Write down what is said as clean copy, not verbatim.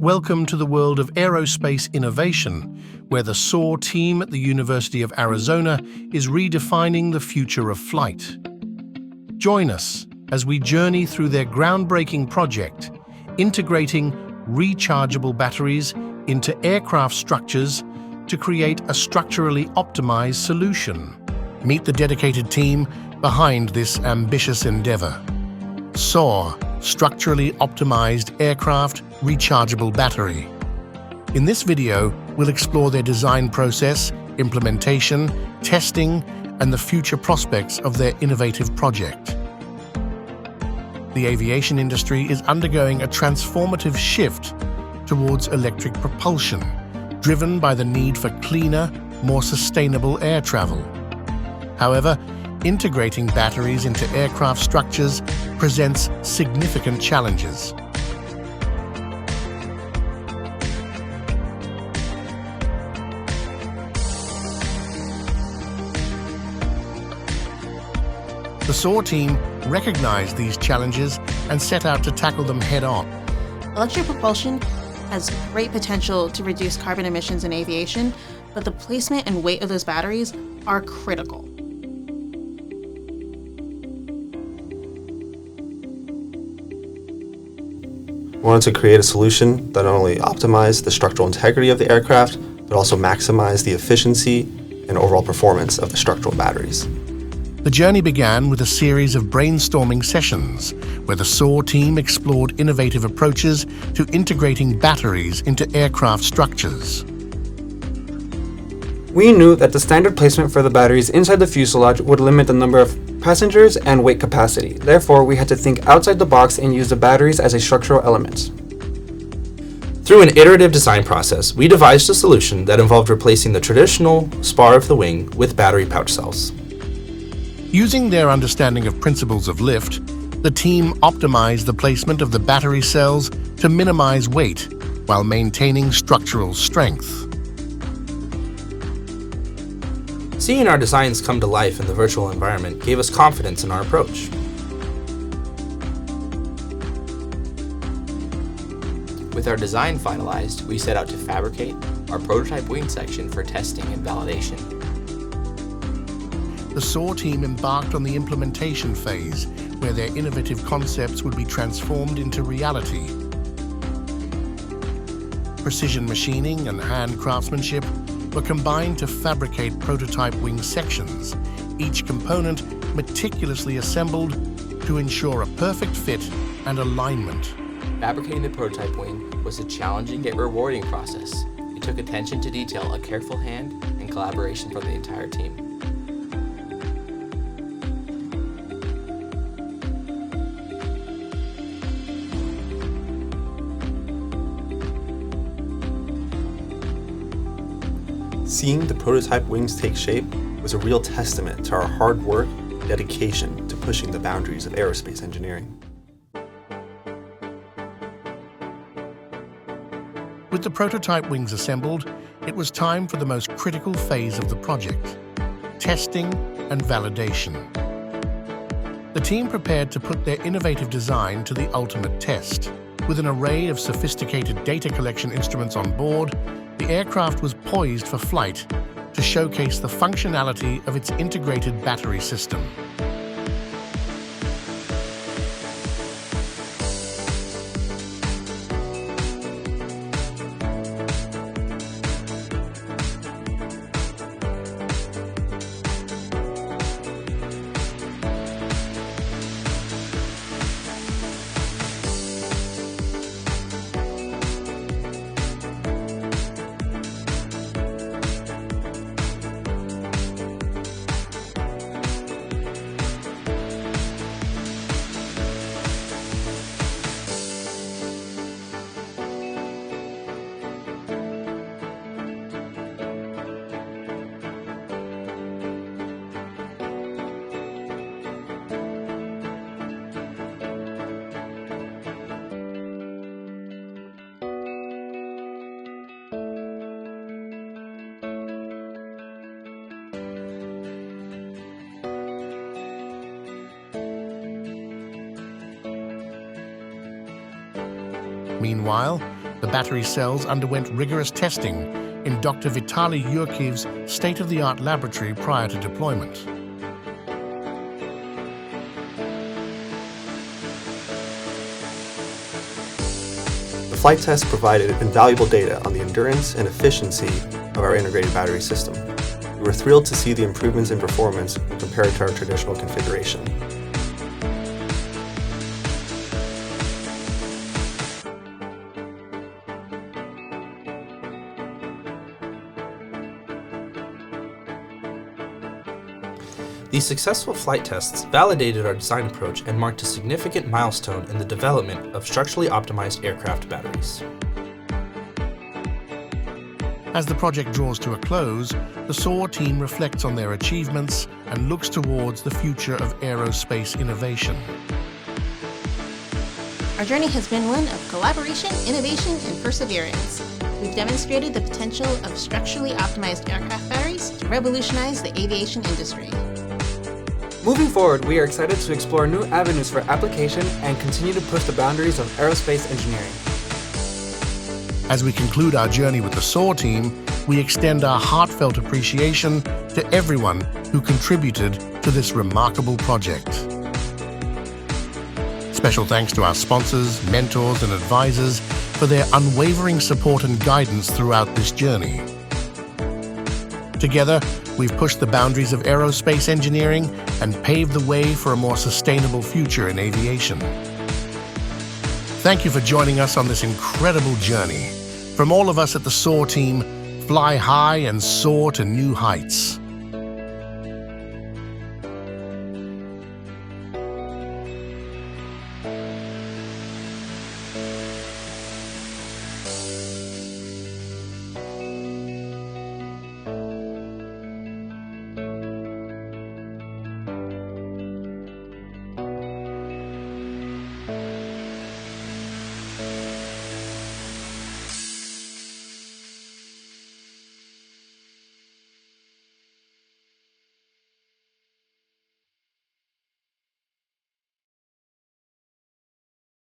Welcome to the world of aerospace innovation, where the SOAR team at the University of Arizona is redefining the future of flight. Join us as we journey through their groundbreaking project, integrating rechargeable batteries into aircraft structures to create a structurally optimized solution. Meet the dedicated team behind this ambitious endeavor. SOAR, Structurally Optimized Aircraft Rechargeable Battery. In this video, we'll explore their design process, implementation, testing, and the future prospects of their innovative project. The aviation industry is undergoing a transformative shift towards electric propulsion, driven by the need for cleaner, more sustainable air travel. However, integrating batteries into aircraft structures presents significant challenges. The SOAR team recognized these challenges and set out to tackle them head-on. Electric propulsion has great potential to reduce carbon emissions in aviation, but the placement and weight of those batteries are critical. We wanted to create a solution that not only optimized the structural integrity of the aircraft, but also maximized the efficiency and overall performance of the structural batteries. The journey began with a series of brainstorming sessions where the SOAR team explored innovative approaches to integrating batteries into aircraft structures. We knew that the standard placement for the batteries inside the fuselage would limit the number of passengers and weight capacity. Therefore, we had to think outside the box and use the batteries as a structural element. Through an iterative design process, we devised a solution that involved replacing the traditional spar of the wing with battery pouch cells. Using their understanding of principles of lift, the team optimized the placement of the battery cells to minimize weight while maintaining structural strength. Seeing our designs come to life in the virtual environment gave us confidence in our approach. With our design finalized, we set out to fabricate our prototype wing section for testing and validation. The SOAR team embarked on the implementation phase, where their innovative concepts would be transformed into reality. Precision machining and hand craftsmanship were combined to fabricate prototype wing sections, each component meticulously assembled to ensure a perfect fit and alignment. Fabricating the prototype wing was a challenging yet rewarding process. It took attention to detail, a careful hand, and collaboration from the entire team. Seeing the prototype wings take shape was a real testament to our hard work and dedication to pushing the boundaries of aerospace engineering. With the prototype wings assembled, it was time for the most critical phase of the project: testing and validation. The team prepared to put their innovative design to the ultimate test. With an array of sophisticated data collection instruments on board, the aircraft was poised for flight to showcase the functionality of its integrated battery system. Meanwhile, The battery cells underwent rigorous testing in Dr. Vitaly Yurkiv's state-of-the-art laboratory prior to deployment. The flight test provided invaluable data on the endurance and efficiency of our integrated battery system. We were thrilled to see the improvements in performance when compared to our traditional configuration. These successful flight tests validated our design approach and marked a significant milestone in the development of structurally optimized aircraft batteries. As the project draws to a close, the SOAR team reflects on their achievements and looks towards the future of aerospace innovation. Our journey has been one of collaboration, innovation, and perseverance. We've demonstrated the potential of structurally optimized aircraft batteries to revolutionize the aviation industry. Moving forward, we are excited to explore new avenues for application and continue to push the boundaries of aerospace engineering. As we conclude our journey with the SOAR team, we extend our heartfelt appreciation to everyone who contributed to this remarkable project. Special thanks to our sponsors, mentors, and advisors for their unwavering support and guidance throughout this journey. Together, we've pushed the boundaries of aerospace engineering and paved the way for a more sustainable future in aviation. Thank you for joining us on this incredible journey. From all of us at the SOAR team, fly high and soar to new heights.